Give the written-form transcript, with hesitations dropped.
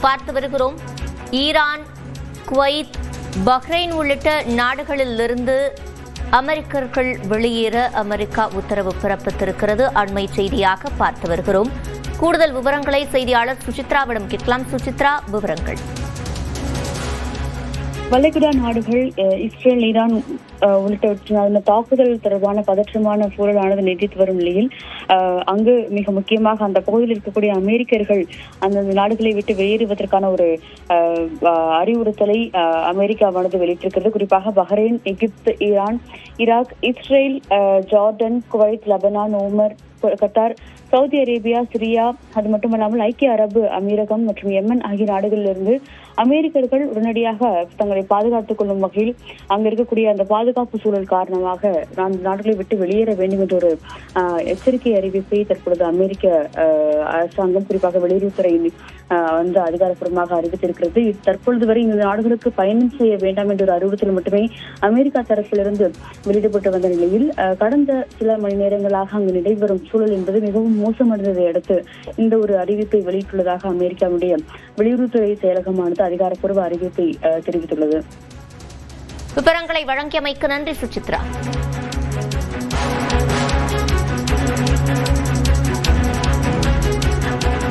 பார்த்து வருகிறோம். Iran, Kuwait, Bahrain உள்ளிட்ட நாடுகளிலிருந்து அமெரிக்கர்கள் வெளியேற அமெரிக்கா உத்தரவு பிறப்பித்திருக்கிறது. அண்மை செய்தியாக பார்த்து வருகிறோம். கூடுதல் விவரங்களை செய்தியாளர் சுசித்ராவிடம் கேட்கலாம். சுசித்ரா, விவரங்கள். வளைகுடா நாடுகள் இஸ்ரேல், ஈரான் உள்ளிட்ட தாக்குதல் தொடர்பான பதற்றமான சூழலானது நீடித்து வரும் நிலையில் அங்கு மிக முக்கியமாக அந்த பகுதியில் இருக்கக்கூடிய அமெரிக்கர்கள் அந்த நாடுகளை விட்டு வெளியேறுவதற்கான ஒரு அறிவுறுத்தலை அமெரிக்காவானது வெளியிட்டிருக்கிறது. குறிப்பாக Bahrain, Egypt, Iran, Iraq, Israel, Jordan, Kuwait, Lebanon, Oman, Qatar, Saudi Arabia, Syria, அது மட்டுமல்லாமல் ஐக்கிய அரபு அமீரகம் மற்றும் யெமன் ஆகிய நாடுகளிலிருந்து அமெரிக்கர்கள் உடனடியாக தங்களை பாதுகாத்துக் கொள்ளும் வகையில் அங்க இருக்கக்கூடிய அந்த பாதுகாப்பு சூழல் காரணமாக அந்த நாடுகளை விட்டு வெளியேற வேண்டும் என்ற ஒரு எச்சரிக்கை அறிவிப்பை தற்பொழுது அமெரிக்க அரசாங்கம், குறிப்பாக வெளியுறவுத்துறை வந்து அதிகாரப்பூர்வமாக அறிவித்திருக்கிறது. தற்பொழுது வரை இந்த நாடுகளுக்கு பயணம் செய்ய வேண்டாம் என்ற ஒரு அறிவுறுத்தல் மட்டுமே அமெரிக்கா தரப்பிலிருந்து வெளியிடப்பட்டு வந்த நிலையில் கடந்த சில மணி நேரங்களாக அங்கு நடைபெறும் சூழல் என்பது மிகவும் மோசமடைந்ததை அடுத்து இந்த ஒரு அறிவிப்பை வெளியிட்டுள்ளதாக அமெரிக்காவுடைய வெளியுறவுத்துறை செயலகமானது அதிகாரப்பூர்வ அறிவிப்பை தெரிவித்துள்ளது. விவரங்களை வழங்கியமைக்கு நன்றி சுசித்ரா.